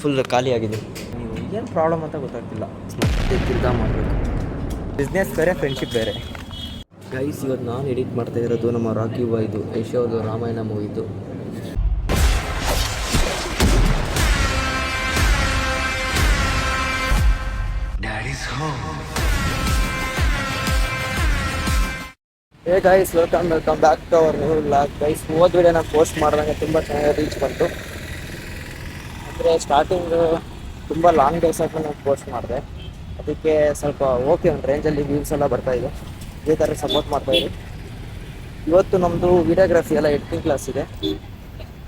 Full ಖಾಲಿಯಾಗಿದೆ. ಏನು problem ಅಂತ ಗೊತ್ತಾಗ್ತಿಲ್ಲ. ಮತ್ತೆ ತಿರ್ಗಾ ಮಾಡಬೇಕು. ಬಿಸ್ನೆಸ್ ಬೇರೆ, ಫ್ರೆಂಡ್ಶಿಪ್ ಬೇರೆ. ಗೈಸ್, ಇವತ್ತು ನಾನು ಎಡಿಟ್ ಮಾಡ್ತಾ ಇರೋದು ನಮ್ಮ ರಾಕಿ ಬಾಯ್ದು ಯಶೋದು ರಾಮಾಯಣ ಮೂವಿದು. Hey guys, welcome back to our new vlog. Guys, ಹೋದ ವಿಡಿಯೋ ನಾನು ಪೋಸ್ಟ್ ಮಾಡಿದಾಗ ತುಂಬ ಚೆನ್ನಾಗಿ ರೀಚ್ ಬಂತು. ಅಂದರೆ ಸ್ಟಾರ್ಟಿಂಗ್ ತುಂಬ ಲಾಂಗ್ ಡೇಸ್ ಆಗಿ ನಾನು ಪೋಸ್ಟ್ ಮಾಡಿದೆ. ಅದಕ್ಕೆ ಸ್ವಲ್ಪ ಓಕೆ ಒಂದು ರೇಂಜಲ್ಲಿ ವ್ಯೂಸ್ ಎಲ್ಲ ಬರ್ತಾಯಿದೆ. ಇದೇ ಥರ ಸಪೋರ್ಟ್ ಮಾಡ್ತಾಯಿದೆ. ಇವತ್ತು ನಮ್ಮದು ವಿಡಿಯೋಗ್ರಫಿ ಎಲ್ಲ ಎಡಿಟಿಂಗ್ ಕ್ಲಾಸ್ ಇದೆ.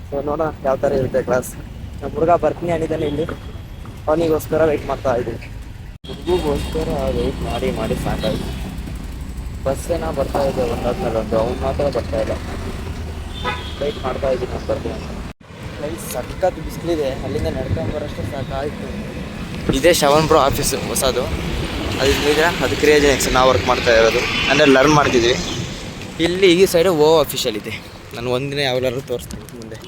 ಸೊ ನೋಡೋಣ ಯಾವ ಥರ ಇರುತ್ತೆ ಕ್ಲಾಸ್. ನಮ್ಮ ಹುಡುಗ ಬರ್ತೀನಿ ಅಂದಿದ್ದಾನೆ ಇಲ್ಲಿ. ಅವನಿಗೋಸ್ಕರ ವೆಯ್ಟ್ ಮಾಡ್ತಾ ಇದ್ದೀನಿ. ಹುಡುಗೋಸ್ಕರ ವೆಯ್ಟ್ ಮಾಡಿ ಸಾಕಾಯಿತು. ಬಸ್ಸೇನ ಬರ್ತಾ ಇದೆ ಒಂದಾದ್ಮೇಲೆ ಒಂದು, ಅವ್ನು ಮಾತ್ರ ಬರ್ತಾ ಇಲ್ಲ. ವೆಯ್ಟ್ ಮಾಡ್ತಾ ಇದ್ದೀನಿ ನಾನು ಬರ್ತೀನಿ ಅಂತ. ಲೈಫ್ ಸಖತ್ ಬಿಸಿಲಿದೆ. ಅಲ್ಲಿಂದ ನಡ್ಕೊಂಬರೋಷ್ಟು ಸಾಕಾಯಿತು. ಇದೇ ಶ್ರವಣ್ ಬ್ರೋ ಆಫೀಸು ಹೊಸದು. ಅದಿದ್ರೆ ಅದು ಕ್ರಿಯೇಜೆನಿಕ್ಸ್ ನಾವು ವರ್ಕ್ ಮಾಡ್ತಾ ಇರೋದು, ಅಂದರೆ ಲರ್ನ್ ಮಾಡ್ತಿದ್ವಿ. ಇಲ್ಲಿ ಈ ಸೈಡು ಆಫೀಷಿಯಲ್ ಇದೆ. ನಾನು ಒಂದಿನ ಯಾವಾಗಲಾದ್ರೂ ತೋರಿಸ್ತೀನಿ ಮುಂದೆ.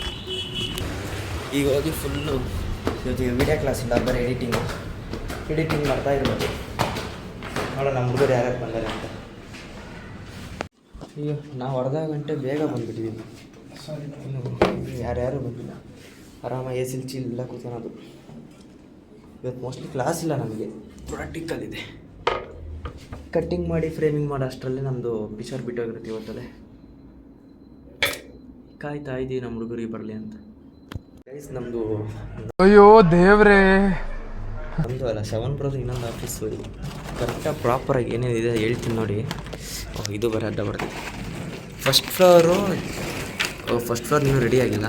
ಈಗ ಹೋಗಿ ಫುಲ್ಲು ಇವತ್ತು ವಿಡಿಯೋ ಕ್ಲಾಸ್ ಇಲ್ಲ, ಬರೀ ಎಡಿಟಿಂಗ್ ಮಾಡ್ತಾ ಇರ್ಬೋದು. ನೋಡೋಣ ನಮ್ಮ ಹುಡುಗರು ಯಾರ್ಯಾರು ಬಂದಾರೆ ಅಂತ. ಈಗ ನಾವು ಅರ್ಧ ಗಂಟೆ ಬೇಗ ಬಂದುಬಿಟ್ಟಿದ್ದೀವಿ. ಯಾರ್ಯಾರು ಬಂದಿಲ್ಲ. ಆರಾಮಾಗಿ ಎಸಿಲ್ ಚಿಲ್ಲ ಕೂತ್ಕೊಳೋದು. ಇವತ್ತು ಮೋಸ್ಟ್ಲಿ ಕ್ಲಾಸ್ ಇಲ್ಲ, ನಮಗೆ ಪ್ರಾಕ್ಟಿಕಲ್ ಇದೆ. ಕಟ್ಟಿಂಗ್ ಮಾಡಿ ಫ್ರೇಮಿಂಗ್ ಮಾಡೋ ಅಷ್ಟರಲ್ಲೇ ನಮ್ಮದು ಪಿಕ್ಚರ್ ಬಿಟ್ಟೋಗಿರುತ್ತೆ ಇವತ್ತಲ್ಲೇ. ಕಾಯ್ತಾ ಇದ್ದೀವಿ ನಮ್ಮ ಹುಡುಗರಿಗೆ ಬರಲಿ ಅಂತ. ಗೈಸ್, ನಮ್ಮದು ಅಯ್ಯೋ ದೇವ್ರೇ, ನಮ್ಮದು ಅಲ್ಲ ಶ್ರವಣ್ ಬ್ರೋದು ಇನ್ನೊಂದು ಆಫೀಸು. ಕರೆಕ್ಟಾಗಿ ಪ್ರಾಪರಾಗಿ ಏನೇನಿದೆ ಹೇಳ್ತೀನಿ ನೋಡಿ. ಇದು ಬರೀ ಅಡ್ಡ ಬರ್ತದೆ. ಫಸ್ಟ್ ಫ್ಲೋರ್ ನೀವು ರೆಡಿ ಆಗಿಲ್ಲ.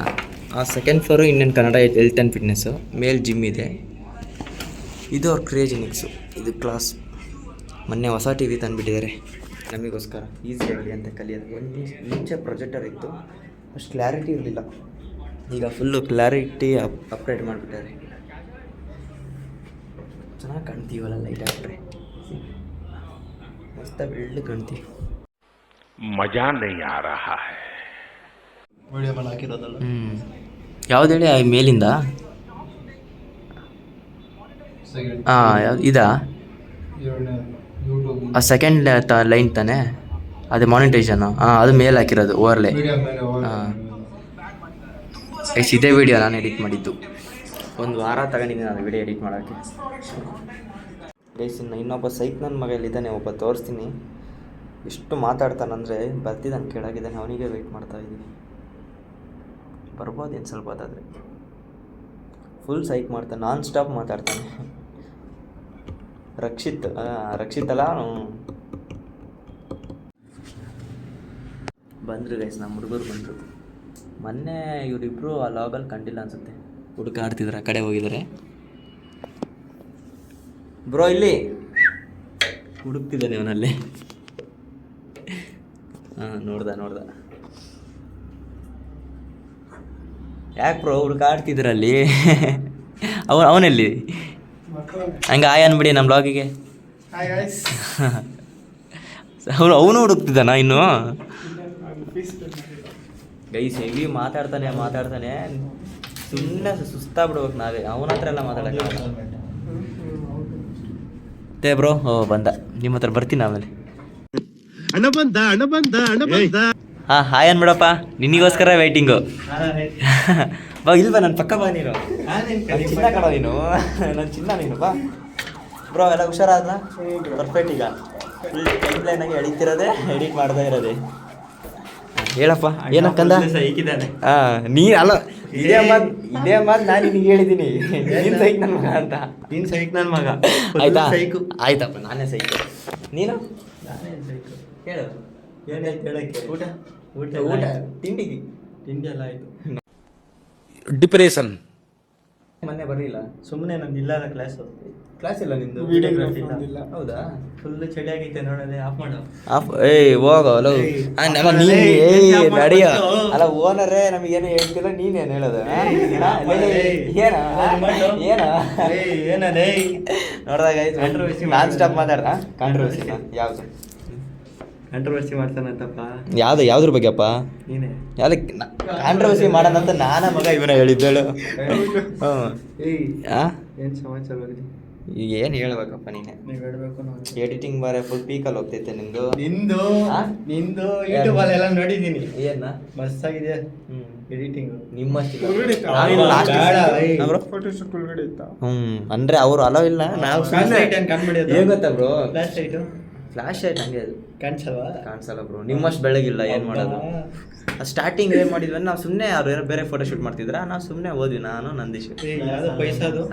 ಆ second floor Indian Kannada health and fitness, male gym ಇದೆ. ಇದು ಅವ್ರ ಕ್ರಿಯೇಜೆನಿಕ್ಸು. ಇದು ಕ್ಲಾಸ್. ಮೊನ್ನೆ ಹೊಸ ಟಿ ವಿ ತಂದುಬಿಟ್ಟಿದ್ದಾರೆ ನಮಗೋಸ್ಕರ, ಈಸಿ ಆಗಲಿ ಅಂತ ಕಲಿಯೋದು. ಒಂದು ಮುಂಚೆ ಪ್ರೊಜೆಕ್ಟರ್ ಇತ್ತು, ಅಷ್ಟು ಕ್ಲಾರಿಟಿ ಇರಲಿಲ್ಲ. ಈಗ ಫುಲ್ಲು ಕ್ಲಾರಿಟಿ ಅಪ್ಗ್ರೇಡ್ ಮಾಡಿಬಿಟ್ಟಾರೆ. ಚೆನ್ನಾಗಿ ಕಾಣ್ತೀವಲ್ಲ ಲೈಟ್ ಹಾಕ್ಬಿಟ್ರೆ. ಮಸ್ತ ಬೆಳ್ಳು ಕಾಣ್ತೀವಿ. ಮಜಾ ನೈ ಆ ರಹಾ ಹೈ. ಯಾವ್ದು ಹೇಳಿ ಮೇಲಿಂದ? ಹಾಂ, ಇದಾ ಆ ಸೆಕೆಂಡ್ ಲೈನ್ ತಾನೇ, ಅದೇ ಮಾನಿಟೈಸೇಷನು. ಅದು ಮೇಲೆ ಹಾಕಿರೋದು ಓವರ್ಲೇ. ಹಾಂ, ಇದೇ ವಿಡಿಯೋ ನಾನು ಎಡಿಟ್ ಮಾಡಿದ್ದು. ಒಂದು ವಾರ ತಗೊಂಡಿದ್ದೀನಿ ನಾನು ವಿಡಿಯೋ ಎಡಿಟ್ ಮಾಡೋಕ್ಕೆ. ಗೈಸ್, ಇನ್ನೊಬ್ಬ ಸೈಕ್ ನನ್ನ ಮಗಲಿದ್ದಾನೆ, ಒಬ್ಬ ತೋರಿಸ್ತೀನಿ. ಎಷ್ಟು ಮಾತಾಡ್ತಾನಂದರೆ ಬರ್ತಿದ್ದಾನೆ ಕೆಳಗಿದ್ದಾನೆ. ಅವನಿಗೆ ವೆಯ್ಟ್ ಮಾಡ್ತಾಯಿದ್ದೀನಿ. ಬರ್ಬೋದೇನು ಸ್ವಲ್ಪ ಹೊತ್ತಾದರೆ. ಫುಲ್ ಸೈಕ್ ಮಾಡ್ತಾನೆ, ನಾನ್ ಸ್ಟಾಪ್ ಮಾತಾಡ್ತಾನೆ. ರಕ್ಷಿತ್ ಅಲ್ಲ ಬಂದರು ಗೈಸ್, ನಮ್ಮ ಹುಡುಗರು ಬಂದರು. ಮೊನ್ನೆ ಇವರಿಬ್ಬರು ಆ ಲಾಗಲ್ಲಿ ಕಂಡಿಲ್ಲ ಅನಿಸುತ್ತೆ. ಹುಡುಗ ಆಡ್ತಿದ್ರು, ಆ ಕಡೆ ಹೋಗಿದ್ದಾರೆ. ಬ್ರೋ ಇಲ್ಲಿ ಹುಡುಕ್ತಿದ್ದಾನೆ ಅವನಲ್ಲಿ. ಹಾಂ, ನೋಡ್ದ ಯಾಕೆ ಬ್ರೋ ಹುಡುಗ ಆಡ್ತಿದ್ರಲ್ಲಿ? ಅವನಲ್ಲಿ ಹಂಗೆ ಆಯ್ ಅನ್ಬಿಡಿ ನಮ್ಮ ಬ್ಲಾಗಿಗೆ. ಅವನು ಹುಡುಕ್ತಿದ್ದಾನ ಇನ್ನು. ಗೈಸ್, ಹೆವಿ ಮಾತಾಡ್ತಾನೆ. ಸುಮ್ಮನೆ ಸುಸ್ತಾಗ್ಬಿಡ್ಬೇಕು ನಾವೇ. ಅವನ ಹತ್ರ ಎಲ್ಲ ಮಾತಾಡೋಕ್ಕೆ. ಮತ್ತೆ ಬ್ರೋ ಬಂದ, ನಿಮ್ಮ ಹತ್ರ ಬರ್ತೀನಿ ಆಮೇಲೆ. ಹಾಂ, ಹಾಯ್ ಅನ್ಬಿಡಪ್ಪ, ನಿನಗೋಸ್ಕರ ವೆಯ್ಟಿಂಗು. ಬಾ ಇಲ್ಲಿ ಬಾ, ನನ್ನ ಪಕ್ಕ ಬಾ. ನೀನು ಚಿನ್ನ ಕಣೋ, ನನ್ನ ಚಿನ್ನ ನೀನು. ಬಾ ಬ್ರೋ, ಎಲ್ಲ ಹುಷಾರಾದ? ಪರ್ಫೆಕ್ಟ್. ಈಗ ಫುಲ್ ಟೈಮ್ ಲೈನಾಗಿ ಎಡಿತಿರೋದೆ, ಎಡಿಟ್ ಮಾಡ್ತಾ ಇರೋದೆ. ಹೇಳಪ್ಪ, ಏನಕ್ಕಂದ? ಹಾಂ, ನೀ ಅಲ್ಲ, ಇದೇ ಮಾತು ನಾನು ನಿನಗೆ ಹೇಳಿದ್ದೀನಿ. ನೀನು ಸೈಕ್ ನನ್ನ ಮಗ ಅಂತ. ನೀನು ಸೈಕ್ ನನ್ನ ಮಗ ಆಯ್ತಪ್ಪ, ನಾನೇ ಸೈಕು. ನೀನು ಹೇಳು, ಏನಾಯ್ತು ಹೇಳಕ್ಕೆ? ಊಟ ತಿಂಡಿ ಎಲ್ಲ ಆಯಿತು. ಡಿಪ್ರೆಷನ್. ಮೊನ್ನೆ ಬರಲಿಲ್ಲ. ಸುಮ್ಮನೆ ನಂದು ಇಲ್ಲ ಕ್ಲಾಸ್ ಇಲ್ಲ ನಿಂದು? ವಿಡಿಯೋಗ್ರಫಿ ಇಲ್ಲ. ಹೌದಾ? ಫುಲ್ ಚಳಿ ಆಗೈತೆ ನೋಡೋದೇ. ಆಫ್ ಮಾಡು. ಹೋಗೋ ನಡಿಯೋ. ಅಲ್ಲ, ಓನರೇ ನಮಗೇನು ಹೇಳ್ತಿಲ್ಲ, ನೀನೇನು ಹೇಳೋದು? ನೋಡ್ದಾಗ ನಾನ್ ಸ್ಟಾಪ್ ಮಾತಾಡ. ಕಾಂಟ್ರವರ್ಸಿ ಯಾವುದು? ಕಾಂಟ್ರವರ್ಸಿ ಮಾಡ್ತಾನಂತಪ್ಪ. ಯಾವ್ದ್ರ ಬಗ್ಗೆಪ್ಪ? ನೀನೇ ಯಾವ್ದಕ್ಕೆ ಕಾಂಟ್ರವರ್ಸಿ ಮಾಡೋಣ ಅಂತ ನಾನ ಮಗ ಇವನ ಹೇಳಿದ್ದೇಳು. ಏಯ್ ಹಾಂ ಏನು ಸಮಾಚಾರವಾಗಿದೆ? ಈಗ ಏನು ಹೇಳ್ಬೇಕಪ್ಪ ನೀನೆ? ನೀವು ಹೇಳ್ಬೇಕು. ನಾವು ಎಡಿಟಿಂಗ್ ಬಾರೆ ಫುಲ್ ಪೀಕಲ್ಲಿ ಹೋಗ್ತೈತೆ ನಿಂದು. ನಿಂದು ಆ? ನಿಂದು ಯೂಟ್ಯೂಬಲ್ಲೆಲ್ಲ ನೋಡಿದ್ದೀನಿ. ಏನ ಮಸ್ತಾಗಿದೆ ಎಡಿಟಿಂಗು. ನಿಮ್ಮಷ್ಟು ಅಂದ್ರೆ ಅವರು ಅಲೋ ಇಲ್ಲ. ನಾವು ಫ್ಲಾಶ್ ಲೈಟ್ ಏನು ಕಾಣ್ಬಿಡಿಯೋದು? ಏನ್ ಗೊತ್ತಾ bro, flash light flash light ಹಂಗೆ ಅದು ಕಾಣಿಸಲ್ವಾ? ಕಾಣಿಸಲ್ಲ ಬ್ರೋ, ನಿಮ್ಮಷ್ಟು ಬೆಳಗಿಲ್ಲ. ಏನು ಮಾಡೋದು? ಸ್ಟಾರ್ಟಿಂಗ್ ಏನು ಮಾಡಿದ್ವಿ ನಾವು ಸುಮ್ಮನೆ ಅವ್ರು ಏನೋ ಬೇರೆ ಫೋಟೋ ಶೂಟ್ ಮಾಡ್ತಿದ್ರ, ನಾವು ಸುಮ್ಮನೆ ಹೋದ್ವಿ ನಾನು ನಂದೀಶ್. ಯಾವ್ದು ಪೈಸಾದು?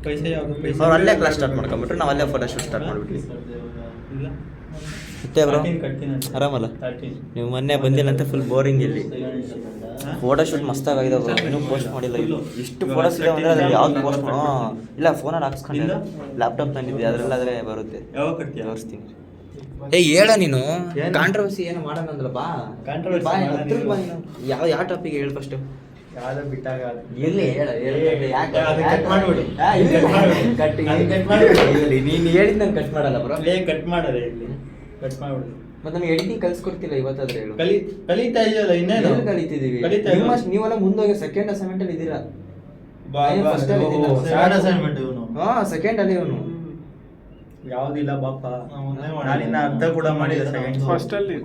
ಪೈಸಾ ಯಾವುದು? ಪೈಸಾ ಅವ್ರು ಅಲ್ಲೇ ಕ್ಲಾಸ್ ಸ್ಟಾರ್ಟ್ ಮಾಡ್ಕೊಂಬಿಟ್ರು, ನಾವು ಅಲ್ಲೇ ಫೋಟೋ ಶೂಟ್ ಸ್ಟಾರ್ಟ್ ಮಾಡ್ಬಿಟ್ವಿ. ಇಲ್ಲ ಮತ್ತೆ ಬ್ರೋ ಆರಾಮಲ್ಲ? ನೀವು ಮೊನ್ನೆ ಬಂದಿಲ್ಲ ಫುಲ್ ಬೋರಿಂಗ್ ಇಲ್ಲಿ. ಫೋಟೋ ಶೂಟ್ ಮಸ್ತಾಗಿದೆ ಬ್ರೋ, ಇನ್ನೂ ಪೋಸ್ಟ್ ಮಾಡಿಲ್ಲ. ಇಲ್ಲಿ ಇಷ್ಟು ಫೋಟೋಸ್ ಇದೆ ಅಂದರೆ ಅದ್ರಲ್ಲಿ ಯಾವ್ದು ಪೋಸ್ಟ್ ಮಾಡೋ ಇಲ್ಲ. ಫೋನಲ್ಲಿ ಹಾಕ್ಸ್ಕೊಂಡಿಲ್ಲ, ಲ್ಯಾಪ್ಟಾಪ್ ತಂದಿದ್ದೆ, ಅದರಲ್ಲಾದರೆ ಬರುತ್ತೆ. ಯಾವಾಗ ಕಟ್ತೀಯ? ತೋರಿಸ್ತೀನಿ. ಹೇಳ ನೀನು ಕಾಂಟ್ರವರ್ಸಿ ಏನು ಮಾಡೋಣ ಅಂದಲ್ಲ. ಬಾ Controversy ಬಾ, ಮಾಡೋಣ ಹತ್ರಕ್ಕೆ ಬಾ ನೀನು. ನೀನು. ಯಾವ ಟಾಪಿಕ್ ಹೇಳಿ ಫಸ್ಟು? ಯಾವ್ದೋ ಬಿಟ್ಟಾಗ ಅದು. ಎಲ್ಲಿ ಹೇಳ ಅದು cut ಮಾಡ್ಬಿಡು. ನೀನು ಹೇಳಿದ್ ನಾನು ಕಟ್ ಮಾಡಲ್ಲ ಬ್ರೋ. ಕಟ್ ಮಾಡದೆ ಇಲ್ಲಿ ಕಟ್ ಮಾಡ್ಬಿಡು. ಮತ್ತೆ ನಮ್ಗೆ ಎಡಿಟಿಂಗ್ ಕಲ್ಸ್ಕೊಡ್ತಿಲ್ಲ ಇವತ್ತಾದ್ರೆ ಹೇಳು. ಕಲಿತಾ ಇದೆಯಲ್ಲ ಇನ್ನೇನು ಎಲ್ಲಿ ಕಲಿತಿದೀವಿ? ಕಲಿತಾ ಇಲ್ವಾ? ನೀವೆಲ್ಲ ಮುಂದೋಗಿ ಸೆಕೆಂಡ್ ಅಸೈನ್ಮೆಂಟ್ ಅಲ್ಲಿ ಇದ್ದೀರಾ. first ಅಲ್ಲಿ ಇದ್ದೀನಿ ನಾನು. ಸ್ಯಾಡ್ ಅಸೈನ್ಮೆಂಟ್ ಇವನು. ಹಾ ಸೆಕೆಂಡ್ ಅಲ್ಲಿ ಇವನು. ಯಾವ್ದಿಲ್ಲ ಬಾಪ, ನಾನಿನ್ನ ಅರ್ಧ ಕೂಡ ಮಾಡಿದೆ ಸೆಕೆಂಡ್. ಫಸ್ಟ್ ಅಲ್ಲಿ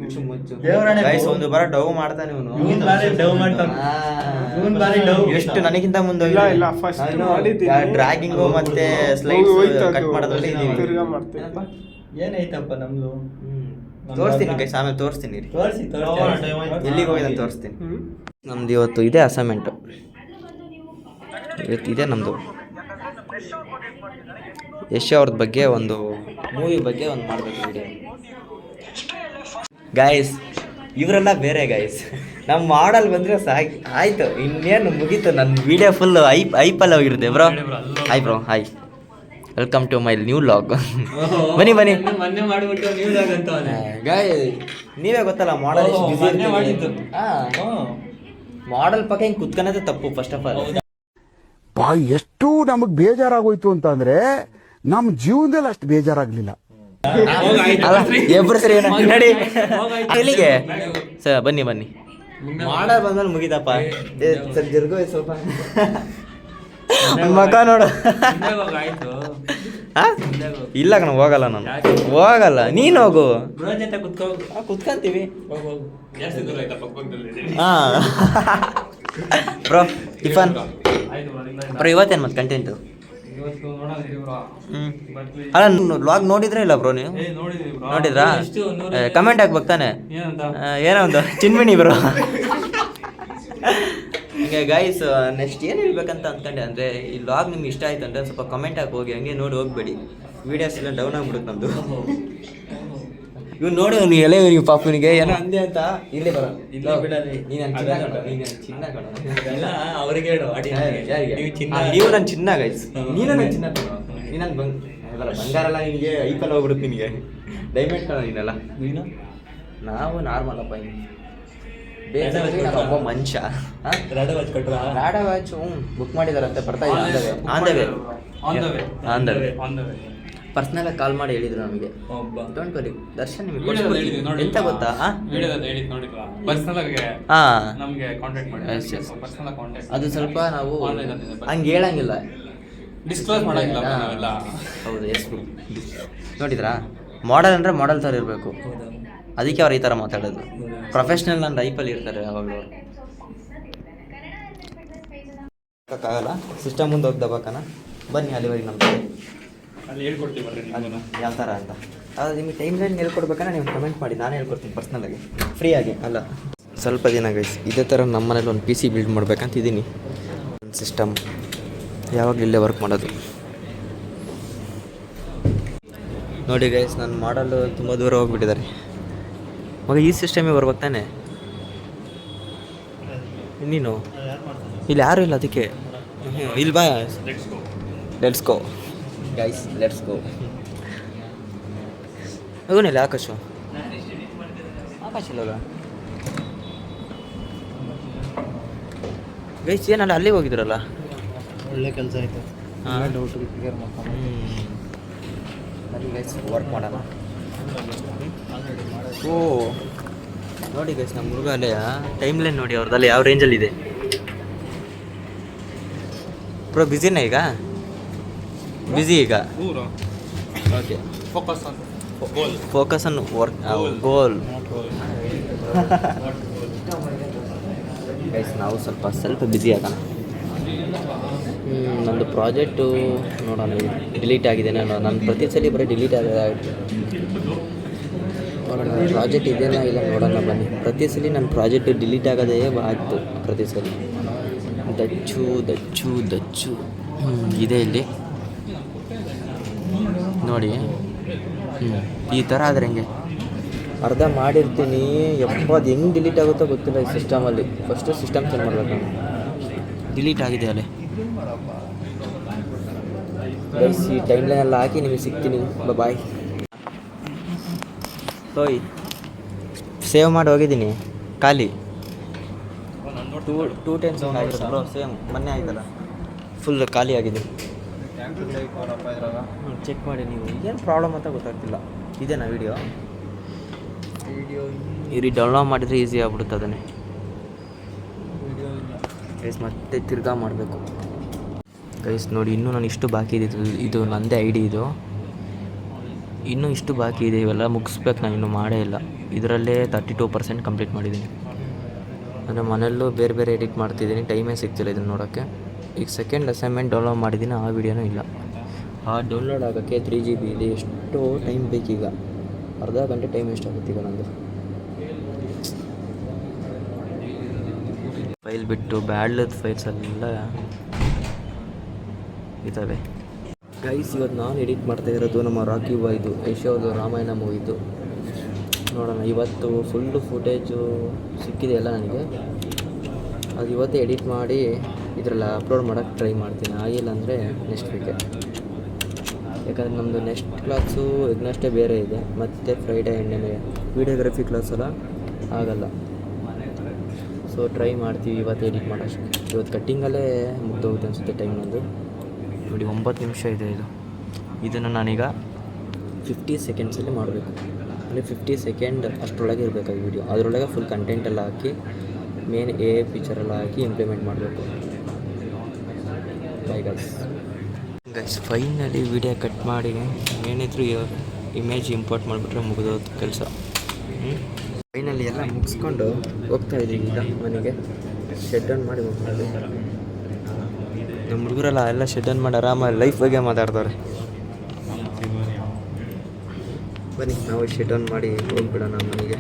ದೇವರಾಣೆ ಗೈಸ್ ಒಂದು ಬರ ಡವ್ ಮಾಡ್ತಾನೆ ಇವನು. ಇವನ್ ಬಾರಿ ಡವ್ ಮಾಡ್ತಾನೆ. ಇವನ್ ಬಾರಿ ಡವ್. ಎಷ್ಟು ನನಗಿಂತ ಮುಂದೆ ಇಲ್ಲ ಫಸ್ಟ್ ಡ್ರ್ಯಾಗಿಂಗ್ ಮತ್ತೆ ಸ್ಲೈಡ್ಸ್ ಕಟ್ ಮಾಡೋದ್ರಲ್ಲಿ ಇದೀವಿ. ಏನೈತಪ್ಪ ನಮ್ದು? ತೋರಿಸ್ತೀನಿ ಗೈಸ್, ಆಮೇಲೆ ತೋರಿಸ್ತೀನಿ. ತೋರಿಸಿ ಎಲ್ಲಿಗೆ ಹೋಗಿದೆ ಅಂತ ತೋರಿಸ್ತೀನಿ. ನಮ್ದು ಇವತ್ತು ಇದೇ ಅಸೈನ್ಮೆಂಟು. ಇವತ್ತು ಇದೇ ನಮ್ಮದು ಯಶ್ ಅವ್ರದ್ದು ಬಗ್ಗೆ ಒಂದು ಮೂವಿ ಬಗ್ಗೆ ಒಂದು ಮಾಡಬೇಕು ವಿಡಿಯೋ. ಗಾಯ್ಸ್ ಇವರೆಲ್ಲ ಬೇರೆ ಗಾಯ್ಸ್. ನಮ್ಮ ಮಾಡಲ್ ಬಂದರೆ ಆಯಿತು, ಇನ್ನೇನು ಮುಗೀತು. ನನ್ನ ವಿಡಿಯೋ ಫುಲ್ ಐಪಲ್ಲಿ ಹೋಗಿರುತ್ತೆ bro. Hi bro, hi, welcome to my new vlog. ಬನ್ನಿ ಮೊನ್ನೆ ಮಾಡಿಬಿಟ್ಟು ನ್ಯೂದಾಗ ಅಂತ ಗಾಯ್, ನೀವೇ ಗೊತ್ತಲ್ಲ ಮಾಡಲ್ ಎಷ್ಟು ಬಿಸಿ ಮಾಡಿದ್ದು. ಮಾಡಲ್ ಪಕ್ಕ ಹಿಂಗೆ ಕುತ್ಕೊಳೋದೇ ತಪ್ಪು ಫಸ್ಟ್ ಆಫ್ ಆಲ್. ಎಷ್ಟು ನಮಗ್ ಬೇಜಾರಾಗೋಯ್ತು ಅಂತ ಅಂದ್ರೆ ನಮ್ ಜೀವನದಲ್ಲಿ ಅಷ್ಟು ಬೇಜಾರಾಗ್ಲಿಲ್ಲ. ಅಲ್ಲ ಎಬ್ರು ಸರಿ ನಡಿ ಎಲ್ಲಿಗೆ ಸರ್, ಬನ್ನಿ ಮಾಡಲ್ ಬಂದ್ಮೇಲೆ ಮುಗಿದಪ್ಪ. ಸರ್ ಜರ್ಗೋ ಸ್ವಲ್ಪ ಮಕ ನೋಡು. ಇಲ್ಲ ಕಣ, ಹೋಗಲ್ಲ ನಾನು, ಹೋಗಲ್ಲ. ನೀನು ಹೋಗು, ಕುತ್ಕೊಂತೀವಿ. ಹಾ ಬ್ರೋ, ಟಿಫನ್ ಬ್ರೋ. ಇವತ್ತೇನು ಮತ್ತೆ ಕಂಟೆಂಟು? ಅಲ್ಲ ವ್ಲಾಗ್ ನೋಡಿದ್ರೆ ಇಲ್ಲ ಬ್ರೋ? ನೀವು ನೋಡಿದ್ರಾ? ಕಮೆಂಟ್ ಹಾಕ್ಬೇಕು ತಾನೆ. ಏನೋ ಒಂದು ಚಿನ್ಮಿಣಿ ಬ್ರೋ. ಹಂಗೆ ಗೈಸ್, ನೆಕ್ಸ್ಟ್ ಏನು ಹೇಳ್ಬೇಕಂತ ಅಂದ್ಕೊಂಡೆ ಅಂದರೆ, ಈ ವ್ಲಾಗ್ ನಿಮ್ಗೆ ಇಷ್ಟ ಆಯ್ತು ಅಂದರೆ ಸ್ವಲ್ಪ ಕಮೆಂಟ್ ಹಾಕಿ ಹೋಗಿ, ಹಂಗೆ ನೋಡಿ ಹೋಗ್ಬೇಡಿ. ವೀಡಿಯೋಸ್ ಎಲ್ಲ ಡೌನ್ ಆಗ್ಬಿಡುತ್ತೆ ನಮ್ಮದು. ಇವ್ನು ನೋಡಿ ಅವ್ನು ಎಲೆ ನೀವು ಪಾಪನಿಗೆ ಏನೋ ಅಂದೆ ಅಂತ ಇಲ್ಲೇ ಬರೋ. ಇಲ್ಲ ಬಿಡಲಿ, ನೀನು ಚಿನ್ನ ಕಣ. ಅವ್ರಿಗೆ ಹೇಳು ನೀವು ನನ್ನ ಚಿನ್ನ ಗೈಸ್, ನೀನು ನನ್ನ ಚಿನ್ನ ಕಣ. ನೀನು ನನ್ನ ಬಂಗಾರ ಅಲ್ಲ ನಿನಗೆ, ಐಪಲ್ ಹೋಗ್ಬಿಡುತ್ತೆ ನಿನಗೆ. ಡೈಮಂಡ್ ಕಣ ನೀನೆಲ್ಲ. ನಾವು ನಾರ್ಮಲ್ ಅಪ್ಪ. ಒಬ್ಬ ಮನುಷ್ಯ ರಾಡಾ ವಾಚ್ ಬುಕ್ ಮಾಡಿದಾರಂತೆ, ಬರ್ತಾ ಇದೆ. ಆನ್ ದ ವೇ ಪರ್ಸ್ನಲ್ ಆಗಿ ಕಾಲ್ ಮಾಡಿ ಹೇಳಿದ್ರು ನಮಗೆ. ಡೋಂಟ್ ವರಿ ದರ್ಶನ್, ನಿಮಗೆ ಎಂತ ಗೊತ್ತಾ? ಅದು ಸ್ವಲ್ಪ ನಾವು ಹಂಗೆ ಹೇಳಂಗಿಲ್ಲ, ಡಿಸ್ಕ್ಲೋಸ್ ಮಾಡಂಗಿಲ್ಲ. ಹೌದು, ಎಸ್ ನೋಡಿದ್ರಾ? ಮಾಡಲ್ ಅಂದರೆ ಮಾಡಲ್ ಥರ ಇರಬೇಕು, ಅದಕ್ಕೆ ಅವ್ರು ಈ ಥರ ಮಾತಾಡೋದು. ಪ್ರೊಫೆಷ್ನಲ್ ನನ್ನ ಲೈಫಲ್ಲಿ ಇರ್ತಾರೆ ಯಾವಾಗಲೂ. ಆಗಲ್ಲ, ಸಿಸ್ಟಮ್ ಮುಂದೆ ಹೋಗಿ ದಬಾಕನ. ಬನ್ನಿ ಅಲ್ಲಿವರೆಗೆ ನಮ್ಮ ಅಲ್ಲಿ ಹೇಳ್ಕೊಡ್ತೀವಿ ಯಾವ ಥರ ಅಂತ. ಅದು ನಿಮಗೆ ಟೈಮ್ ಲೈನ್ ಹೇಳ್ಕೊಡ್ಬೇಕಂದ್ರೆ ನೀವು ಕಮೆಂಟ್ ಮಾಡಿ, ನಾನು ಹೇಳ್ಕೊಡ್ತೀನಿ ಪರ್ಸ್ನಲಾಗಿ, ಫ್ರೀಯಾಗಿ. ಅಲ್ಲ ಸ್ವಲ್ಪ ದಿನ ಗೈಸ್ ಇದೇ ಥರ ನಮ್ಮ ಮನೇಲಿ ಒಂದು PC ಬಿಲ್ಡ್ ಮಾಡ್ಬೇಕಂತ ಇದ್ದೀನಿ. ಒಂದು ಸಿಸ್ಟಮ್ ಯಾವಾಗಲೂ ಇಲ್ಲೇ ವರ್ಕ್ ಮಾಡೋದು. ನೋಡಿ ಗೈಸ್, ನನ್ನ ಮಾಡಲು ತುಂಬ ದೂರ ಹೋಗ್ಬಿಟ್ಟಿದ್ದಾರೆ. ಮಗ ಈ ಸಿಸ್ಟಮಿಗೆ ಬರ್ಬೇಕು ತಾನೆ. ನೀನು ಇಲ್ಲಿ ಯಾರೂ ಇಲ್ಲ, ಅದಕ್ಕೆ ಇಲ್ಲಿ ಬಾ. Let's go guys, let's go. ಹೋಗೋನಿಲ್ಲ ಆಕಾಶ ಇಲ್ಲಲ್ಲ ಗೈಸ್. ಏನಲ್ಲ ಅಲ್ಲಿಗೆ ಹೋಗಿದ್ರಲ್ಲ, ಒಳ್ಳೆ ಕೆಲಸ ಆಯಿತು. ಬನ್ನಿ ಗೈಸ್ ವರ್ಕ್ ಮಾಡೋಣ. ಓ ನೋಡಿ ಗೈಸ್ ನಮ್ಮ ಹುಡುಗ ಅಲ್ಲೇ ಟೈಮ್ ಲೈನ್ ನೋಡಿ ಅವ್ರದ್ದಲ್ಲ ಯಾವ ರೇಂಜಲ್ಲಿದೆ. ಬ್ರೋ ಬ್ಯುಸಿನಾ ಈಗ? ಬ್ಯುಸಿ ಈಗ? Okay, focus on work goal. Guys ನಾವು ಸ್ವಲ್ಪ ಬ್ಯುಸಿ ಆಗೋಣ. ನಂದು ಪ್ರಾಜೆಕ್ಟು ನೋಡೋಣ ಡಿಲೀಟ್ ಆಗಿದೆ. ನಾನು ಪ್ರತಿ ಸಲ ಬರೀ ಡಿಲೀಟ್ ಆಗಿದೆ. ನೋಡೋಣ ಪ್ರಾಜೆಕ್ಟ್ ಇದೆಯಾ ಇಲ್ಲ ನೋಡೋಣ ಬನ್ನಿ. ಪ್ರತಿ ಸಲ ನನ್ನ ಪ್ರಾಜೆಕ್ಟ್ ಡಿಲೀಟ್ ಆಗೋದೇ ಆಗ್ತು ಪ್ರತಿ ಸಲ. ದಚ್ಚು ಇದೆ ಇಲ್ಲಿ ನೋಡಿ. ಈ ಥರ ಆದರೆ ಹೆಂಗೆ ಅರ್ಧ ಮಾಡಿರ್ತೀನಿ. ಅದು ಹೆಂಗೆ ಡಿಲೀಟ್ ಆಗುತ್ತೋ ಗೊತ್ತಿಲ್ಲ ಈ ಸಿಸ್ಟಮಲ್ಲಿ. ಫಸ್ಟು ಸಿಸ್ಟಮ್ ಚೇಂಜ್ ಮಾಡಬೇಕು ನಾನು. ಡಿಲೀಟ್ ಆಗಿದೆ ಅಲ್ಲೇ ಗೈಸ್. ಈ ಟೈಮ್ ಲೈನೆಲ್ಲ ಹಾಕಿ ನಿಮಗೆ ಸಿಗ್ತೀನಿ. ಬಾಯ್. ಹೋಯ್ ಸೇವ್ ಮಾಡಿ ಹೋಗಿದ್ದೀನಿ ಖಾಲಿ. 2 ಟೈಮ್ಸ್ ಆಗಿರೋದು ಬ್ರೋ. ಸೇಮ್ ಮೊನ್ನೆ ಆಯ್ತಲ್ಲ, ಫುಲ್ ಖಾಲಿ ಆಗಿದೆ. ಚೆಕ್ ಮಾಡಿ ನೀವು. ಏನು ಪ್ರಾಬ್ಲಮ್ ಅಂತ ಗೊತ್ತಾಗ್ತಿಲ್ಲ. ಇದೇನಾ ವಿಡಿಯೋ ಇರಿ ಡೌನ್ಲೋಡ್ ಮಾಡಿದರೆ ಈಸಿ ಆಗ್ಬಿಡುತ್ತೆ ಅದನ್ನೇ. ಗೈಸ್ ಮತ್ತೆ ತಿರ್ಗಾ ಮಾಡಬೇಕು ಗೈಸ್. ನೋಡಿ ಇನ್ನೂ ನಾನು ಇಷ್ಟು ಬಾಕಿ ಇದೆ. ಇದು ನನ್ನದೇ ಐ ಡಿ. ಇದು ಇನ್ನೂ ಇಷ್ಟು ಬಾಕಿ ಇದೆ. ಇವೆಲ್ಲ ಮುಗಿಸ್ಬೇಕು. ನಾನು ಇನ್ನೂ ಮಾಡೇ ಇಲ್ಲ. ಇದರಲ್ಲೇ 32% ಕಂಪ್ಲೀಟ್ ಮಾಡಿದ್ದೀನಿ. ಅಂದರೆ ಮನೆಯಲ್ಲೂ ಬೇರೆ ಬೇರೆ ಎಡಿಟ್ ಮಾಡ್ತಿದ್ದೀನಿ. ಟೈಮೇ ಸಿಗ್ತಿಲ್ಲ ಇದನ್ನು ನೋಡೋಕ್ಕೆ. ಈಗ ಸೆಕೆಂಡ್ ಅಸೈನ್ಮೆಂಟ್ ಡೌನ್ಲೋಡ್ ಮಾಡಿದ್ದೀನಿ. ಆ ವಿಡಿಯೋನೂ ಇಲ್ಲ. ಆ ಡೌನ್ಲೋಡ್ ಆಗೋಕ್ಕೆ 3 GB ಇದೆ. ಎಷ್ಟೋ ಟೈಮ್ ಬೇಕೀಗ. ಅರ್ಧ ಗಂಟೆ ಟೈಮ್ ಎಷ್ಟಾಗುತ್ತೆ ಈಗ ನಂದು. ಫೈಲ್ ಬಿಟ್ಟು ಬ್ಯಾಡ್ಲದ ಫೈಲ್ಸ್ ಎಲ್ಲ ಇದ್ದಾವೆ ಗೈಸ್. ಇವತ್ತು ನಾನು ಎಡಿಟ್ ಮಾಡ್ತಾ ಇರೋದು ನಮ್ಮ ರಾಕಿ ಬಾಯ್ದು ಯಶೋದು ರಾಮಾಯಣ ಮೂವಿದು. ನೋಡೋಣ ಇವತ್ತು ಫುಲ್ಲು ಫುಟೇಜು ಸಿಕ್ಕಿದೆ ಎಲ್ಲ ನನಗೆ. ಅದು ಇವತ್ತೇ ಎಡಿಟ್ ಮಾಡಿ ಇದರಲ್ಲಿ ಅಪ್ಲೋಡ್ ಮಾಡೋಕ್ಕೆ ಟ್ರೈ ಮಾಡ್ತೀನಿ. ಆಗಿಲ್ಲ ಅಂದರೆ ನೆಕ್ಸ್ಟ್ ವೀಕೆ. ಯಾಕಂದರೆ ನಮ್ಮದು ನೆಕ್ಸ್ಟ್ ಕ್ಲಾಸು ಇದನ್ನಷ್ಟೇ ಬೇರೆ ಇದೆ. ಮತ್ತು ಫ್ರೈಡೇ ಎಂಡೇ ವೀಡಿಯೋಗ್ರಫಿ ಕ್ಲಾಸೆಲ್ಲ ಆಗಲ್ಲ. ಸೊ ಟ್ರೈ ಮಾಡ್ತೀವಿ ಇವತ್ತು ಎಡಿಟ್ ಮಾಡೋಷ್ಟು. ಇವತ್ತು ಕಟ್ಟಿಂಗಲ್ಲೇ ಮುಗ್ದೋಗುತ್ತೆ ಅನಿಸುತ್ತೆ ಟೈಮ್ ನಂದು. ನೋಡಿ 9 ನಿಮಿಷ ಇದೆ ಇದು. ಇದನ್ನು ನಾನೀಗ 50 ಸೆಕೆಂಡ್ಸಲ್ಲಿ ಮಾಡಬೇಕು. ಅಂದರೆ 50 ಸೆಕೆಂಡ್ ಅಷ್ಟರೊಳಗೆ ಇರಬೇಕು ಆ ವಿಡಿಯೋ. ಅದರೊಳಗೆ ಫುಲ್ ಕಂಟೆಂಟ್ ಎಲ್ಲ ಹಾಕಿ ಮೇನ್ ಪಿಕ್ಚರ್ ಎಲ್ಲ ಹಾಕಿ ಇಂಪ್ಲಿಮೆಂಟ್ ಮಾಡಬೇಕು. Bye guys finally video cut ಮಾಡಿ ಏನಿದ್ರು ಇಮೇಜ್ ಇಂಪೋರ್ಟ್ ಮಾಡಿಬಿಟ್ರೆ ಮುಗಿದೋದು ಕೆಲಸ. ಫೈನಲಿ ಎಲ್ಲ ಮುಗಿಸ್ಕೊಂಡು ಹೋಗ್ತಾ ಇದ್ದೀವಿ ಈಗ ಮನೆಗೆ. ಶೆಡ್ ಡೌನ್ ಮಾಡಿ ಹೋಗ್ತಾಯಿದ್ವಿ. ನಮ್ಮ ಹುಡುಗರೆಲ್ಲ ಎಲ್ಲ ಶೆಡ್ ಡೌನ್ ಮಾಡಿ ಆರಾಮಾಗಿ ಲೈಫ್ ಬಗ್ಗೆ ಮಾತಾಡ್ತಾರೆ. ಬನ್ನಿ ನಾವು ಶೆಡ್ ಡೌನ್ ಮಾಡಿ ಹೋಗ್ಬಿಡೋಣ ಮನೆಗೆ.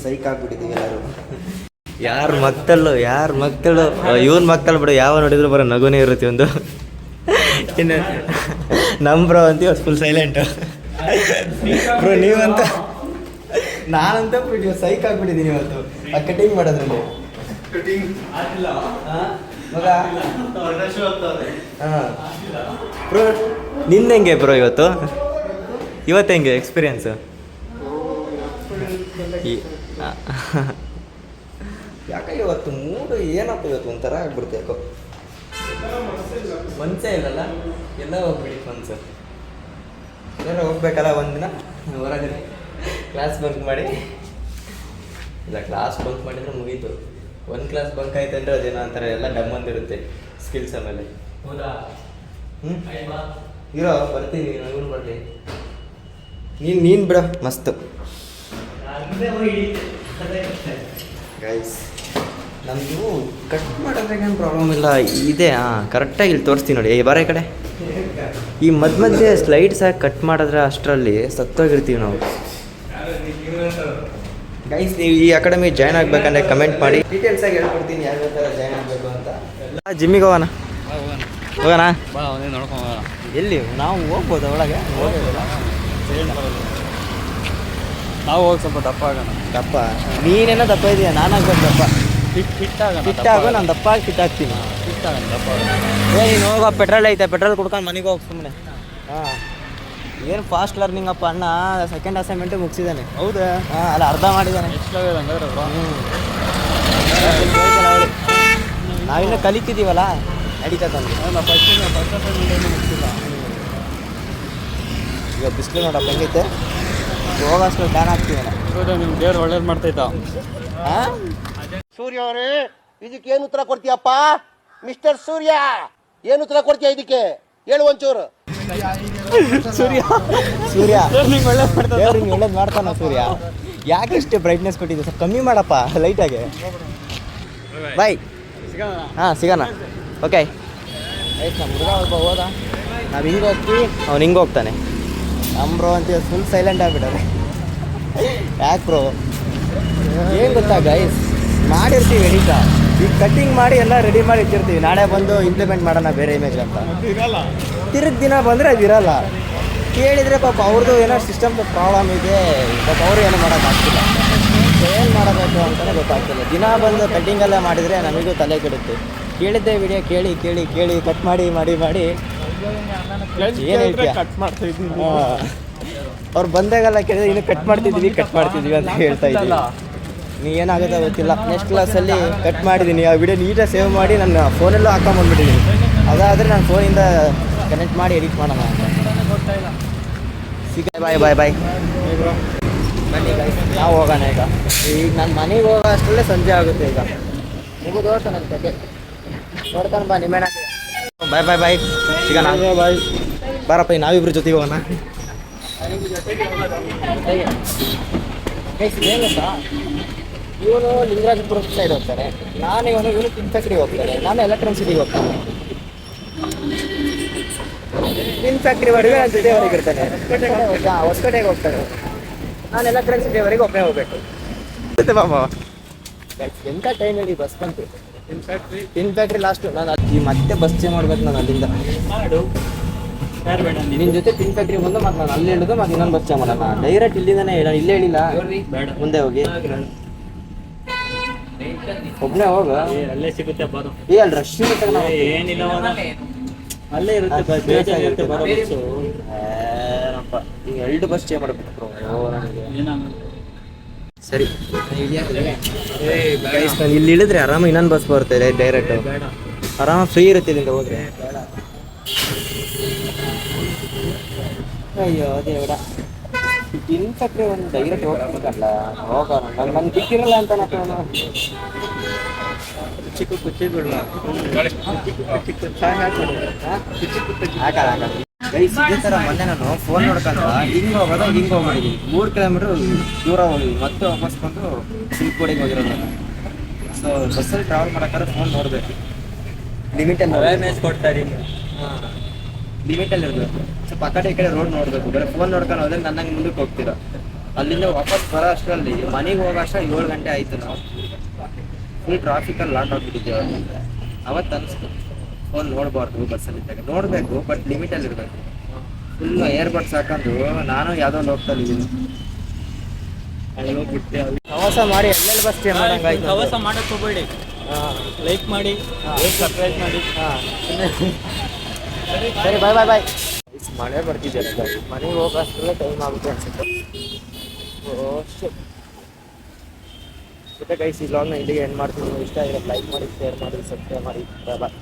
ಸೈಕ್ ಆಗ್ಬಿಟ್ಟಿದ್ದೀವಿ ಎಲ್ಲರೂ. ಯಾರ ಮಕ್ಕಳು ಇವನ್ ಮಕ್ಕಳು ಬಿಡು. ಯಾವ ನೋಡಿದ್ರು ಬರೋ ನಗುನೇ ಇರುತ್ತೆ ಒಂದು. ಇನ್ನು ನಮ್ಮ ಬ್ರೋ ಅಂತೀವಿ ಫುಲ್ ಸೈಲೆಂಟು. ಬ್ರೋ ನೀವಂತ ನಾನಂತ ಬಿಟ್ಟು ಸೈಕ್ ಆಗ್ಬಿಟ್ಟಿದ್ದೀನಿ ಇವತ್ತು ಆ ಕಟಿಂಗ್ ಮಾಡೋದ್ರಲ್ಲಿ. ಬ್ರೋ ನಿನ್ನ ಹೆಂಗೆ ಬ್ರೋ ಇವತ್ತು ಹೆಂಗೆ ಎಕ್ಸ್ಪೀರಿಯನ್ಸು? ಯಾಕೆ ಇವತ್ತು ಮೂಡು ಏನಪ್ಪ ಇವತ್ತು ಒಂಥರ ಆಗ್ಬಿಡುತ್ತೆ. ಯಾಕೋ ಮನ್ಸೇ ಇಲ್ಲಲ್ಲ. ಎಲ್ಲ ಹೋಗ್ಬಿಡಿ ಮನ್ಸು. ಎಲ್ಲ ಹೋಗ್ಬೇಕಲ್ಲ ಒಂದಿನ ಹೊರಗೆ ಕ್ಲಾಸ್ ಬಂಕ್ ಮಾಡಿ. ಇಲ್ಲ ಕ್ಲಾಸ್ ಬಂಕ್ ಮಾಡಿದರೆ ಮುಗೀತು. ಒಂದು ಕ್ಲಾಸ್ ಬಂಕ್ ಆಯ್ತು ಅಂದರೆ ಅದೇನೋ ಅಂತಾರೆ ಎಲ್ಲ ಡಮ್ ಅಂದಿರುತ್ತೆ ಸ್ಕಿಲ್ಸ್. ಆಮೇಲೆ ಹೌದಾ ಇರೋ ಬರ್ತೀನಿ. ಇವನು ಬರಲಿ. ನೀನು ಬಿಡ ಮಸ್ತು ಗೈಸ್. ನಮ್ಮದು ಕಟ್ ಮಾಡೋದ್ರಾಗ ಏನು ಪ್ರಾಬ್ಲಮ್ ಇಲ್ಲ. ಇದೆ ಕರೆಕ್ಟಾಗಿ ಇಲ್ಲಿ ತೋರಿಸ್ತೀನಿ ನೋಡಿ. ಬರೋ ಈ ಕಡೆ ಈ ಮಧ್ಯೆ ಸ್ಲೈಡ್ಸ್ ಆಗಿ ಕಟ್ ಮಾಡಿದ್ರೆ ಅಷ್ಟರಲ್ಲಿ ಸತ್ತೋಗಿರ್ತೀವಿ ನಾವು ಗೈಸ್. ನೀವು ಈ ಅಕಾಡೆಮಿ ಜಾಯ್ನ್ ಆಗಬೇಕಂದ್ರೆ ಕಮೆಂಟ್ ಮಾಡಿ. ಡೀಟೇಲ್ಸಾಗಿ ಹೇಳ್ಕೊಡ್ತೀನಿ ಯಾವ ಥರ ಜಾಯ್ನ್ ಆಗಬೇಕು ಅಂತ. ಜಿಮ್ಮಿಗೆ ಹೋಗೋಣ ಎಲ್ಲಿ ನಾವು ಹೋಗ್ಬೋದು ಒಳಗೆ? ನಾವು ಹೋಗಿ ಸ್ವಲ್ಪ ದಪ್ಪ ಆಗೋಣ. ದಪ್ಪ ನೀನೇನೋ ದಪ್ಪ ಇದೆಯಾ? ನಾನಾಗ್ಬೇಕು ದಪ್ಪ. ಫಿಟ್ ಆಗೋ. ನಾನು ದಪ್ಪ ಆಗಿ ಫಿಟ್ ಆಗ್ತೀನಿ. ನೀನು ಹೋಗೋ ಪೆಟ್ರೋಲ್ ಐತೆ. ಪೆಟ್ರೋಲ್ ಕುಡ್ಕೊಂಡು ಮನೆಗೆ ಹೋಗಿ ಸುಮ್ಮನೆ. ಏನು ಫಾಸ್ಟ್ ಲರ್ನಿಂಗ್ ಅಪ್ಪ ಅಣ್ಣ. ಸೆಕೆಂಡ್ ಅಸೈನ್ಮೆಂಟು ಮುಗಿಸಿದ್ದಾನೆ. ಹೌದಾ? ಅಲ್ಲ ಅರ್ಧ ಮಾಡಿದ್ದಾನೆ. ಎಷ್ಟು ಹಂಗಾದ್ರೆ ಹ್ಞೂ ನಾವಿನ್ನೂ ಕಲಿತಿದ್ದೀವಲ್ಲ ನಡೀತಾ ತಂದು. ಈಗ ಬಿಸಿಲು ನೋಡಪ್ಪ ಹೆಂಗೈತೆ, ಹೋಗೋಷ್ಟು ಪ್ಲಾನ್ ಆಗ್ತೀವಿ ನಾವು. ನಿಮ್ಗೆ ದೇವ್ರು ಒಳ್ಳೇದು ಮಾಡ್ತೈತ. ಸೂರ್ಯ ಅವರೇ, ಇದಕ್ಕೆ ಏನು ಉತ್ತರ ಕೊಡ್ತೀಯಪ್ಪ? ಮಿಸ್ಟರ್ ಸೂರ್ಯ, ಏನು ಉತ್ತರ ಕೊಡ್ತೀಯ ಇದಕ್ಕೆ? ಹೇಳು ಒಂಚೂರು. ಸೂರ್ಯ ಸೂರ್ಯ ನಿಂಗೆ ಒಳ್ಳೇದು ಮಾಡ್ತೈತ. ದೇವ್ರು ಹಿಂಗೆ ಒಳ್ಳೇದು ಮಾಡ್ತಾನ ಸೂರ್ಯ. ಯಾಕೆ ಇಷ್ಟು ಬ್ರೈಟ್ನೆಸ್ ಕೊಟ್ಟಿದ್ದೆ? ಸ್ವಲ್ಪ ಕಮ್ಮಿ ಮಾಡಪ್ಪ ಲೈಟಾಗಿ. ಬಾಯ್, ಹಾಂ ಸಿಗೋಣ. ಓಕೆ ಆಯ್ತು. ನಮ್ಮ ಹುಡುಗ ಒಬ್ಬ ಹೋದ, ನಾವು ಹಿಂಗೆ ಹೋಗ್ತೀವಿ, ಅವ್ನು ಹಿಂಗೆ ಹೋಗ್ತಾನೆ. ನಮ್ಮ ಬ್ರೋ ಅಂತ ಫುಲ್ ಸೈಲೆಂಟ್ ಆಗಿಬಿಟ್ಟಾರೆ. ಯಾಕೆ ಬ್ರೋ? ಏನು ಗೊತ್ತಾ ಗೈಸ್, ಮಾಡಿರ್ತೀವಿ ಎಡಿಟ, ಈಗ ಕಟ್ಟಿಂಗ್ ಮಾಡಿ ಎಲ್ಲ ರೆಡಿ ಮಾಡಿ ಇಟ್ಟಿರ್ತೀವಿ. ನಾಳೆ ಬಂದು ಇಂಪ್ಲಿಮೆಂಟ್ ಮಾಡೋಣ ಬೇರೆ ಇಮೇಜ್ ಅಂತ. ತಿರುಗಿ ದಿನ ಬಂದರೆ ಅದು ಇರಲ್ಲ. ಕೇಳಿದರೆ ಪಾಪ ಅವ್ರದ್ದು ಏನೋ ಸಿಸ್ಟಮ್ದು ಪ್ರಾಬ್ಲಮ್ ಇದೆ, ಪಾಪ ಅವರು ಏನೂ ಮಾಡೋಕ್ಕಾಗ್ತಿಲ್ಲ. ಏನು ಮಾಡಬೇಕು ಅಂತಲೇ ಗೊತ್ತಾಗ್ತಿಲ್ಲ. ದಿನ ಬಂದು ಕಟ್ಟಿಂಗೆಲ್ಲ ಮಾಡಿದರೆ ನಮಗೂ ತಲೆ ಕೆಡುತ್ತೆ. ಕೇಳಿದ್ದೆ ವಿಡಿಯೋ ಕೇಳಿ ಕೇಳಿ ಕೇಳಿ ಕಟ್ ಮಾಡಿ ಮಾಡಿ ಮಾಡಿ ಏನು ಹೇಳ್ತೀಯ? ಕಟ್ ಮಾಡ್ತಾ ಇದ್ದೀನಿ. ಅವ್ರು ಬಂದಾಗೆಲ್ಲ ಕೇಳಿದ್ರೆ ಇನ್ನು ಕಟ್ ಮಾಡ್ತಿದ್ವಿ ಅಂತ ಹೇಳ್ತಾ ಇದ್ದೀವಿ. ನೀ ಏನಾಗುತ್ತೆ ಗೊತ್ತಿಲ್ಲ. ನೆಕ್ಸ್ಟ್ ಕ್ಲಾಸಲ್ಲಿ ಕಟ್ ಮಾಡಿದ್ದೀನಿ ಆ ವಿಡಿಯೋ ನೀಟಾಗಿ ಸೇವ್ ಮಾಡಿ ನನ್ನ ಫೋನಲ್ಲೂ ಹಾಕೊಂಬಂದ್ಬಿಟ್ಟಿದ್ದೀನಿ. ಅದಾದರೆ ನಾನು ಫೋನಿಂದ ಕನೆಕ್ಟ್ ಮಾಡಿ ಎಡಿಟ್ ಮಾಡೋಣ ಅಂತ. ಸಿಗ ಬಾಯ್ ಬಾಯ್ ಬಾಯ್. ಬನ್ನಿ guys, ನಾವು ಹೋಗೋಣ ಈಗ ನಾನು ಮನೆಗೆ ಹೋಗೋ ಅಷ್ಟರಲ್ಲೇ ಸಂಜೆ ಆಗುತ್ತೆ. ಈಗ ಮುಗಿದು ಹೋಗ್ತಾನೆ ಕತೆ ನೋಡ್ತಾನೆ. ಬಾ ನಿಮ್ಮೇಣ. ಬಾಯ್ ಬಾಯ್ ಬಾಯ್, ಸಿಗೋಣ. ಬಾಯ್. ಬಾರಪ್ಪ, ನಾವಿಬ್ರು ಜೊತೆಗೆ ಹೋಗೋಣ. ಏನು ಗೊತ್ತಾ, ಇವನು ಲಿಂಗರಾಜಪುರ ಸೈಡ್ ಹೋಗ್ತಾರೆ, ಇವನು ಟಿನ್ ಫ್ಯಾಕ್ಟ್ರಿಗೆ ಹೋಗ್ತಾರೆ, ನಾನು ಎಲೆಕ್ಟ್ರಾನಿಕ್ ಸಿಟಿಗೆ ಹೋಗ್ತಾನೆ. ಟಿನ್ ಫ್ಯಾಕ್ಟ್ರಿವರೆಗೆ ನಾನು ಜೊತೆವರೆಗೆ ಇರ್ತಾನೆ. ಹೊಸಕೋಟೆಗೆ ಹೋಗ್ತಾರೆ, ನಾನು ಎಲೆಕ್ಟ್ರಾನಿಕ್ ಸಿಟಿವರೆಗೆ ಒಬ್ಬನೇ ಹೋಗ್ಬೇಕು. ಬಾಬಾ ಎಂಥ ಟೈಮಲ್ಲಿ ಬಸ್ ಬಂತು. Tin factory last. ನಾನು ಈ ಮತ್ತೆ ಬಸ್ ಚೇಂಜ್ ಮಾಡ್ಬೇಕು. ನಾನು ಅಲ್ಲಿಂದ ನಿನ್ನ ಜೊತೆ ಟಿನ್ ಫ್ಯಾಕ್ಟ್ರಿ ಬಂದು ಮತ್ತೆ ನಾನು ಅಲ್ಲಿ ಹೇಳಿದ್ದು ಮತ್ತೆ ಇನ್ನೊಂದು ಬಸ್ ಚೇಂಜ್ ಮಾಡೋಣ. ಡೈರೆಕ್ಟ್ ಇಲ್ಲಿಂದಾನೆ ಇಲ್ಲೇ ಹೇಳಿಲ್ಲ, ಮುಂದೆ ಹೋಗಿ ಒಬ್ಬನೇ ಹೋಗ. ಅಲ್ಲೇ ಸಿಗುತ್ತೆ ಬರೋ. ಅಲ್ಲಿ ರಶ್ ಇರುತ್ತೆ. ಏನಿಲ್ಲ, ಅಲ್ಲೇ ಇರುತ್ತೆ. ಈಗ 2 ಬಸ್ ಚೇಂಜ್ ಮಾಡಬೇಕು ಸರಿ. ನಾನು ಇಲ್ಲಿ ಇಳಿದ್ರೆ ಆರಾಮ ಇನ್ನೊಂದು ಬಸ್ ಬರ್ತದೆ ಡೈರೆಕ್ಟ್. ಆರಾಮ ಫ್ರೀ ಇರುತ್ತೆ ಇಲ್ಲಿಂದ ಹೋದ್ರೆ. ಅಯ್ಯೋ ದೇವಡ, ಟಿನ್ ಫ್ಯಾಕ್ಟ್ರಿ ಒಂದು ಡೈರೆಕ್ಟ್ ಹೋಗ್ಬೇಕಲ್ಲ. ಹೋಗೋಣ, ನಂಗೆ ಬಿಟ್ಟಿರಲ್ಲ ಅಂತ ಇದೇ ಥರ ಮೊನ್ನೆ ನಾನು ಫೋನ್ ನೋಡ್ಕೊಂಡ ಹಿಂಗೆ ಹೋಗೋದು ಹಿಂಗೆ ಹೋಗ್ಬಿಟ್ಟಿದ್ದೀನಿ. 3 ಕಿಲೋಮೀಟ್ರ್ ದೂರ ಹೋಗಿದ್ವಿ, ಮತ್ತೆ ವಾಪಸ್ ಬಂದು ಸಿಲ್ಕೋಡಿಗೆ ಹೋಗಿರೋದು. ಸೊ ಬಸ್ಸಲ್ಲಿ ಟ್ರಾವೆಲ್ ಮಾಡೋಕ್ಕಾದ್ರೆ ಫೋನ್ ನೋಡಬೇಕು, ಲಿಮಿಟಲ್ಲಿ ಅವೇರ್ನೆಸ್ ಕೊಡ್ತಾರೆ. ಲಿಮಿಟಲ್ಲಿ ಇರಬೇಕು. ಸ್ವಲ್ಪ ಆ ಕಡೆ ಈ ಕಡೆ ರೋಡ್ ನೋಡಬೇಕು. ಬರೀ ಫೋನ್ ನೋಡ್ಕೊಂಡು ಹೋದ್ರೆ ನನ್ನಂಗೆ ಮುಂದಕ್ಕೆ ಹೋಗ್ತೀರಾ. ಅಲ್ಲಿಂದ ವಾಪಸ್ ಬರೋ ಅಷ್ಟರಲ್ಲಿ ಮನೆಗೆ ಹೋಗೋ ಅಷ್ಟ 7 ಗಂಟೆ ಆಯಿತು. ನಾವು ಫುಲ್ ಟ್ರಾಫಿಕಲ್ಲಿ ಲಾಕ್ ಆಗಿಬಿಟ್ಟಿದ್ದೇವೆ. ಅವತ್ತು ಅನಿಸ್ತು ಫೋನ್ ನೋಡಬಾರ್ದು ಬಸ್ಸಲ್ಲಿದ್ದಾಗ. ನೋಡಬೇಕು, ಬಟ್ ಲಿಮಿಟಲ್ಲಿ ಇರಬೇಕು. ಫುಲ್ ಏರ್ಬಡ್ಸ್ ಹಾಕೊಂಡು ನಾನು ಯಾವುದೋ ಹೋಗ್ತಾ ಇದ್ದೀನಿ. ಅಲ್ಲಿ ಹೋಗ್ಬಿಟ್ಟೆ ಪ್ರವಾಸ ಮಾಡಿ ಎಲ್ಲೆಲ್ಲಿ ಬಸ್ ಚೇಂಜ್ ಮಾಡೋಂಗಾಯ್ತು. ಪ್ರವಾಸ ಮಾಡಕ್ಕೆ ಹೋಗ್ಬೇಡಿ. ಲೈಕ್ ಮಾಡಿ, ಸಬ್ಸ್ಕ್ರೈಬ್ ಮಾಡಿ. ಸರಿ ಬಾಯ್ ಬಾಯ್ ಬಾಯ್. ಮಳೆ ಬರ್ತಿದ್ದಾರೆ, ಮನೆಗೆ ಹೋಗೋ ಅಷ್ಟರಲ್ಲೇ ಟೈಮ್ ಆಗುತ್ತೆ ಅನ್ಸುತ್ತೆ. ಜೊತೆ ಗೈಸ್ ಈ ವ್ಲಾಗ್ನ ಇಲ್ಲಿಗೆ ಎಂಡ್ ಮಾಡ್ತೀನಿ. ಇಷ್ಟ ಆಗಿರೋ ಲೈಕ್ ಮಾಡಿ, ಶೇರ್ ಮಾಡಿ, ಸಬ್ಸ್ಕ್ರೈಬ್ ಮಾಡಿ. ಬಾಯ್.